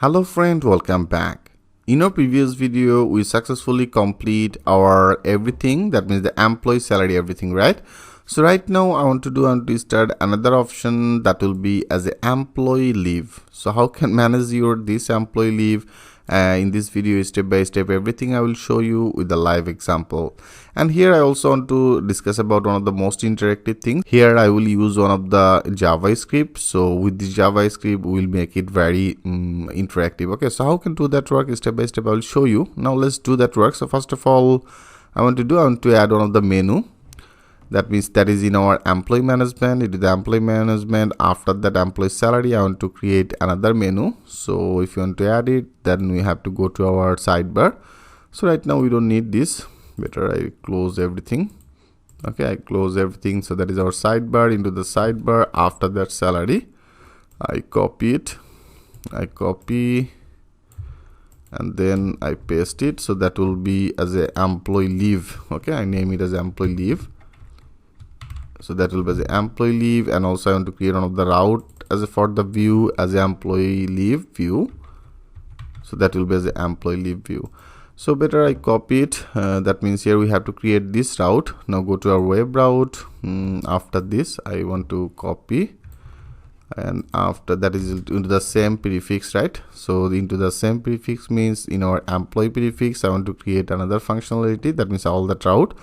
Hello friend, welcome back. In our previous video, we successfully complete our everything. That means the employee salary, everything, right? So right now I want to start another option that will be as a employee leave. So how can manage this employee leave? In this video, step by step, everything I will show you with a live example. And here I also want to discuss about one of the most interactive things. Here I will use one of the JavaScript. So with this JavaScript, we will make it very interactive. Okay, so how can do that work? Step by step I will show you. Now let's do that work. So first of all, I want to add one of the menu. That means that is in our employee management. It is the employee management. After that employee salary, I want to create another menu. So if you want to add it, then we have to go to our sidebar. So right now we don't need this. Better I close everything. Okay, I close everything. So that is our sidebar. Into the sidebar, after that salary, I copy it. I copy and then I paste it. So that will be as a employee leave. Okay, I name it as employee leave. So that will be the employee leave, and also I want to create one of the route as a for the view as a employee leave view. So that will be as the employee leave view. So better I copy it. That means here we have to create this route. Now go to our web route. After this, I want to copy, and after that is into the same prefix, right? So into the same prefix means in our employee prefix, I want to create another functionality. That means all that route.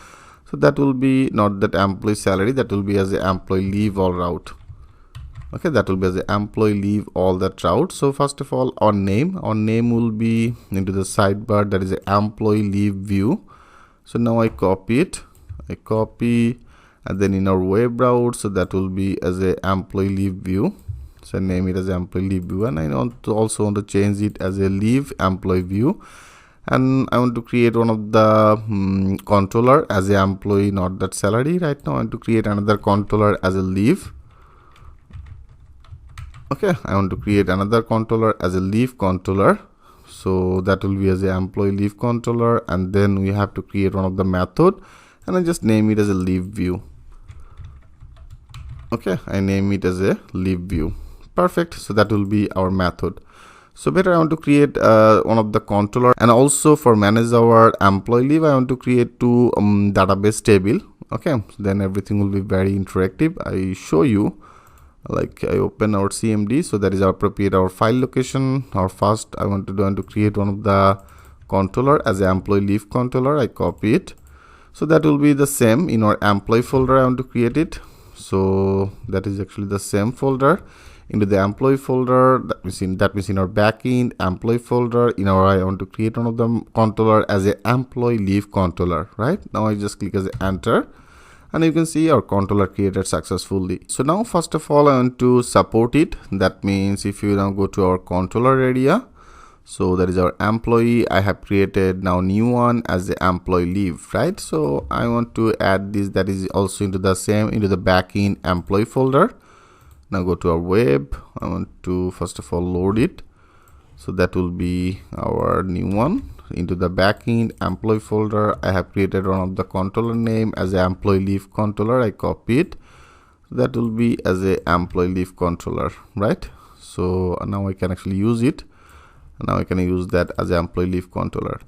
So that will be not that employee salary, that will be as the employee leave all route. Okay, that will be as the employee leave all that route. So first of all, our name will be into the sidebar, that is the employee leave view. So now I copy it, and then in our web route, so that will be as a employee leave view. So name it as employee leave view, and I also want to change it as a leave employee view. And I want to create one of the controller as a employee, not that salary. Right now I want to create another controller as a leave. Okay, I want to create another controller as a leave controller. So that will be as a employee leave controller, and then we have to create one of the method, and I just name it as a leave view. Okay, I name it as a leave view. Perfect. So that will be our method. So better I want to create one of the controller, and also for manage our employee leave, I want to create two database table. Okay, so then everything will be very interactive. I show you, like I open our CMD. So that is our our file location. Our first I want to create one of the controller as an employee leave controller. I copy it. So that will be the same in our employee folder. I want to create it. So that is actually the same folder. Into the employee folder, that means in our backend employee folder, in our I want to create one of the controller as a employee leave controller. Right now I just click as enter, and you can see our controller created successfully. So now first of all I want to support it. That means if you now go to our controller area, so that is our employee, I have created now new one as the employee leave, right? So I want to add this, that is also into the backend employee folder. Now go to our web. I want to first of all load it. So that will be our new one. Into the backend employee folder, I have created one of the controller name as an employee leave controller. I copy it. That will be as a employee leave controller, right? So now I can actually use it. Now I can use that as an employee leave controller.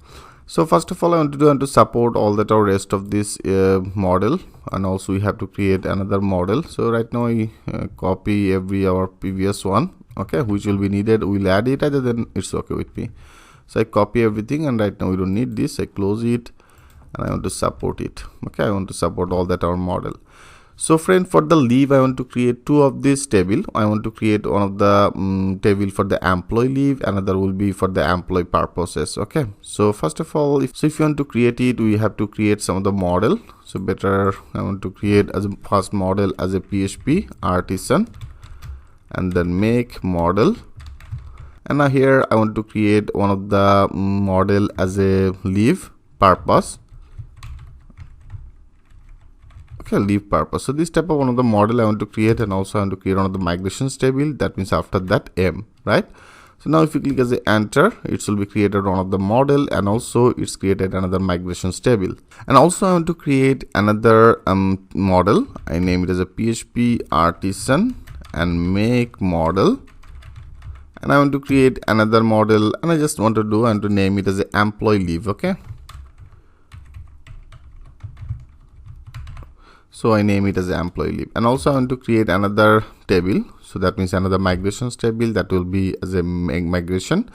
So first of all, I want to support all that our rest of this model, and also we have to create another model. So right now I copy our previous one, okay, which will be needed. We'll add it, other than it's okay with me. So I copy everything, and right now we don't need this. I close it, and I want to support it. Okay, I want to support all that our model. So friend, for the leave, I want to create two of this table. I want to create one of the table for the employee leave, another will be for the employee purposes. Okay, so first of all, if you want to create it, we have to create some of the model. So better I want to create as a first model as a PHP artisan, and then make model. And now here I want to create one of the model as a leave purpose. Okay, leave purpose. So this type of one of the model I want to create, and also I want to create one of the migrations table. That means after that M, right? So now if you click as a enter, it will be created one of the model, and also it's created another migrations table. And also I want to create another model. I name it as a PHP artisan and make model. and I want to create another model, and I just want to name it as an employee leave. Okay, so I name it as employee leave, and also I want to create another table. So that means another migrations table that will be as a migration.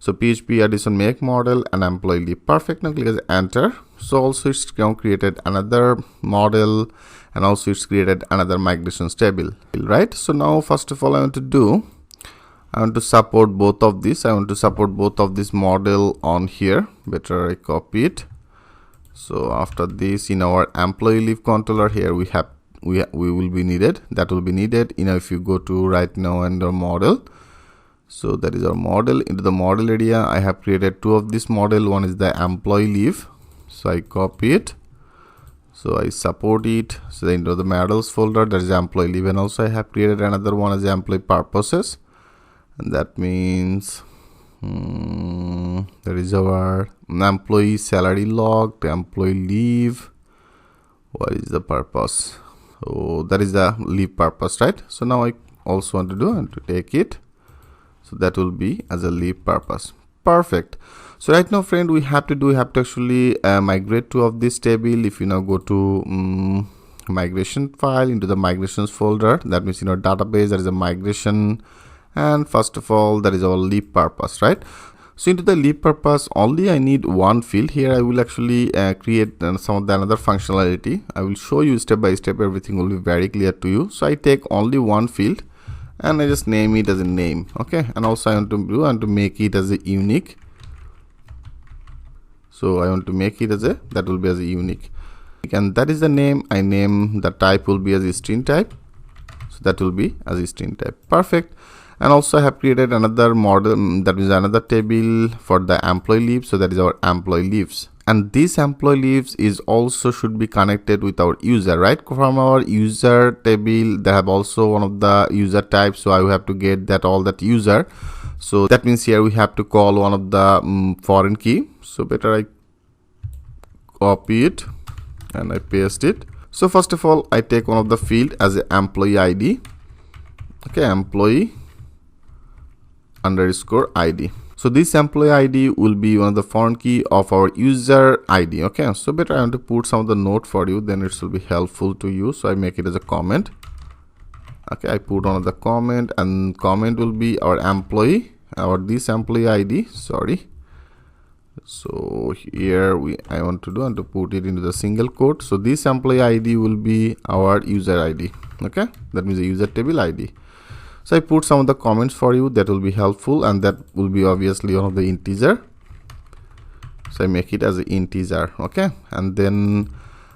So PHP addition make model and employee leave. Perfect. Now click as enter. So also it's now created another model, and also it's created another migrations table, right? So now first of all I want to support both of these. I want to support both of this model on here. Better I copy it. So after this, in our employee leave controller here, we will be needed. That will be needed. If you go to right now under model, so that is our model. Into the model area, I have created two of this model. One is the employee leave. So I copy it. So I support it. So into the models folder, there is employee leave, and also I have created another one as employee purposes. And that means there is our employee salary log, the employee leave. What is the purpose? So that is the leave purpose, right? So now I also want to take it. So that will be as a leave purpose. Perfect. So right now, friend, we have to actually migrate two of this table. If you now go to migration file, into the migrations folder, that means in our database there is a migration, and first of all that is our leave purpose, right? So into the leave purpose, only I need one field. Here I will actually create some of the another functionality. I will show you step by step. Everything will be very clear to you. So I take only one field, and I just name it as a name. Okay, and also I want to make it as a unique. So I want to make it as that will be as a unique, and that is the name. I name the type will be as a string type. So that will be as a string type. Perfect. And also I have created another model, that is another table for the employee leave. So that is our employee leaves, and this employee leaves is also should be connected with our user, right? From our user table, they have also one of the user types. So I will have to get that all that user. So that means here we have to call one of the foreign key. So better I copy it and I paste it. So first of all, I take one of the field as an employee ID. Okay, employee underscore ID. So this employee ID will be one of the foreign key of our user ID. Okay, so better I want to put some of the note for you, then it will be helpful to you. So I make it as a comment. Okay, I put on the comment, and comment will be our employee, this employee ID, sorry. So here I want to put it into the single quote. So this employee ID will be our user ID. Okay, that means the user table ID. So I put some of the comments for you, that will be helpful, and that will be obviously one of the integer. So I make it as an integer. Okay, and then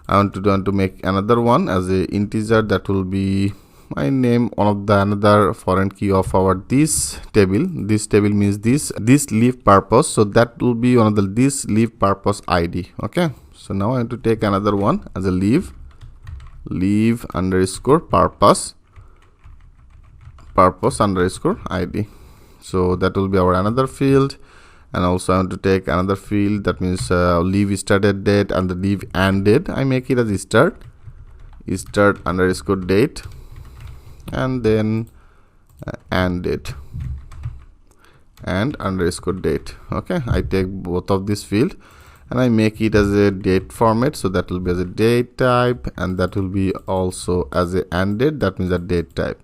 I want to make another one as a integer, that will be I name one of the another foreign key of our this table. This table means this leave purpose. So that will be one of the this leave purpose ID. Okay, so now I want to take another one as a leave underscore purpose underscore ID. So that will be our another field. And also I want to take another field, that means leave started date and the leave ended. I make it as start underscore date, and then end date and underscore date. Okay, I take both of this field and I make it as a date format. So that will be as a date type, and that will be also as a end date, that means a date type.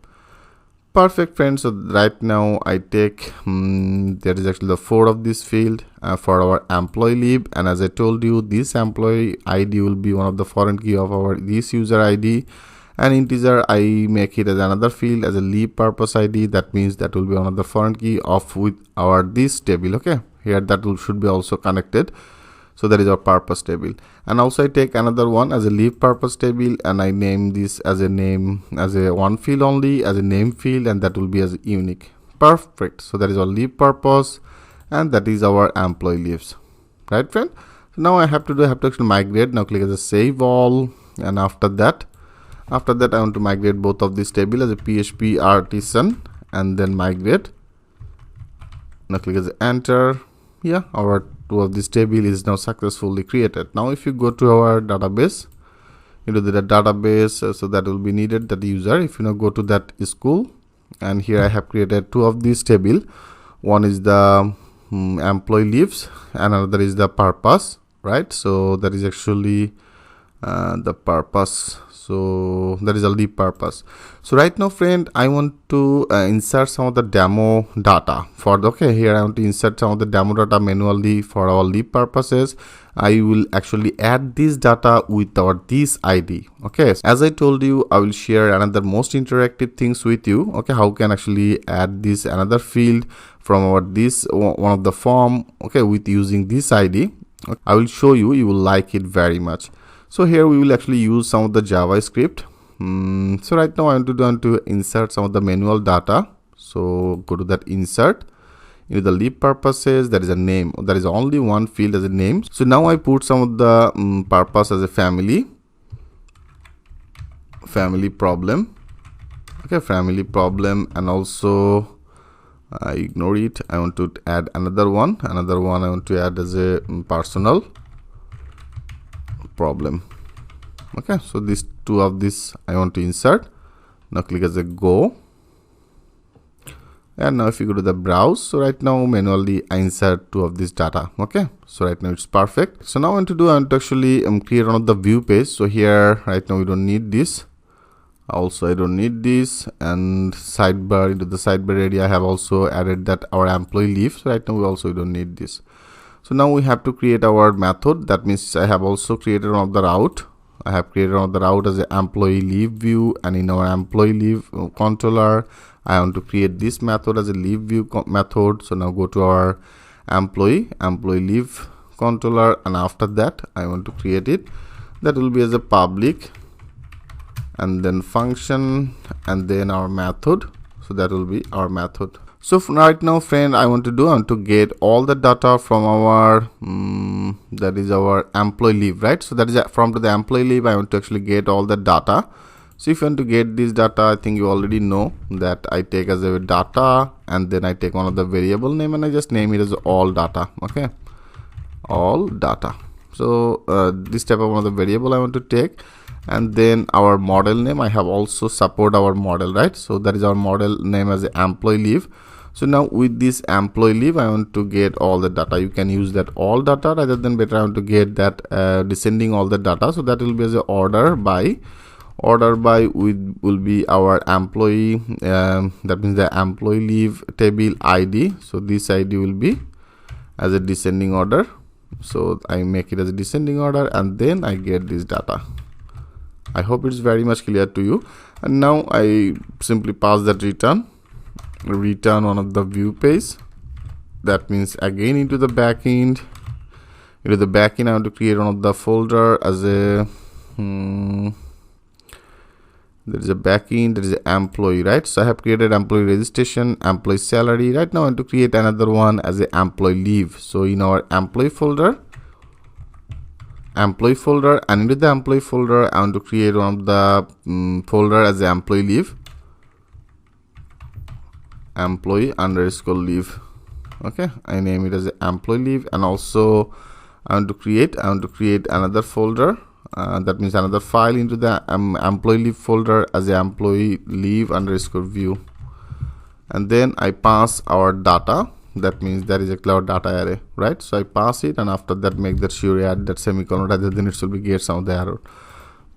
Perfect, friends. So right now I take there is actually the 4 of this field for our employee leave, and as I told you, this employee ID will be one of the foreign key of our this user ID, and integer I make it as another field as a leave purpose ID. That means that will be one of the foreign key of with our this table. Okay, here that should be also connected. So that is our purpose table. And also I take another one as a leave purpose table, and I name this as a name, as a one field only, as a name field, and that will be as unique. Perfect. So that is our leave purpose, and that is our employee leaves. Right, friend? So now I have to actually migrate. Now click as a save all, and after that I want to migrate both of this table as a PHP artisan, and then migrate. Now click as a enter. Yeah, our 2 of this table is now successfully created. Now if you go to our database, into the database, so that will be needed, that user. If you now go to that school, and here I have created two of these table. One is the employee leaves and another is the purpose, right? So that is actually the purpose. So that is a leave purpose. So right now, friend, I want to insert some of the demo data for the, okay, here I want to insert some of the demo data manually for our leave purposes. I will actually add this data with our this ID. Okay, as I told you, I will share another most interactive things with you. Okay, how can actually add this another field from our this one of the form, okay, with using this ID. Okay, I will show you, you will like it very much. So here we will actually use some of the JavaScript. So right now I want to insert some of the manual data. So go to that insert. In the leave purposes, there is a name. There is only one field as a name. So now I put some of the purpose as a family problem. Okay, family problem, and also I ignore it. I want to add another one. I want to add as a personal problem. Okay, so these two of this I want to insert. Now click as a go, and now if you go to the browse, so right now manually I insert two of this data. Okay, so right now it's perfect. So now I want to actually create one of the view page. So here right now we don't need this. Also I don't need this, and sidebar, into the sidebar area I have also added that our employee leave. So right now we don't need this. So now we have to create our method. That means I have also created one of the route. I have created one of the route as an employee leave view, and in our employee leave controller, I want to create this method as a leave view method. So now go to our employee leave controller, and after that I want to create it. That will be as a public, and then function, and then our method. So that will be our method. So right now, friend, I want to get all the data from our that is our employee leave, right? So that is from the employee leave. I want to actually get all the data. So if you want to get this data, I think you already know that I take as a data, and then I take one of the variable name, and I just name it as all data. Okay, all data. So this type of one of the variable I want to take. And then our model name, I have also support our model, right? So that is our model name as a employee leave. So now with this employee leave, I want to get all the data. You can use that all data, rather than better I want to get that descending all the data. So that will be as a order by will be our employee, that means the employee leave table ID. So this ID will be as a descending order. So I make it as a descending order, and then I get this data. I hope it's very much clear to you. And now I simply pass that return one of the view page. That means again into the backend. I want to create one of the folder as a there is a backend, there is an employee, right? So I have created employee registration, employee salary. Right now I want to create another one as a employee leave. So in our employee folder, and into the employee folder I want to create one of the folder as a employee leave, employee underscore leave. Okay, I name it as a employee leave, and also I want to create another folder, that means another file into the employee leave folder as a employee leave underscore view, and then I pass our data. That means that is a cloud data array, right? So I pass it, and after that make that sure add that semicolon, rather than it will be get some of the error.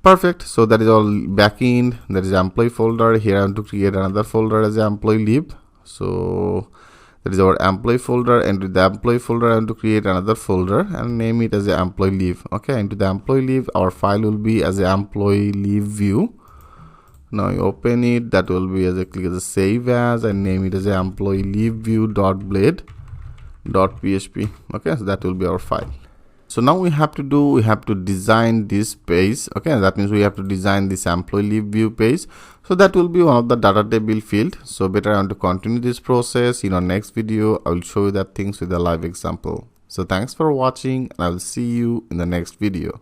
Perfect. So that is all backend. That is employee folder. Here I want to create another folder as employee leave. So that is our employee folder, and with the employee folder I want to create another folder and name it as a employee leave. Okay, into the employee leave our file will be as a employee leave view. Now you open it, that will be as a click as a save as, and name it as a employee leave view .blade.php. Okay, so that will be our file. So now we have to design this page. Okay, that means we have to design this employee leave view page. So that will be one of the data table field. So better I want to continue this process. In our next video I will show you that things with a live example. So thanks for watching, and I will see you in the next video.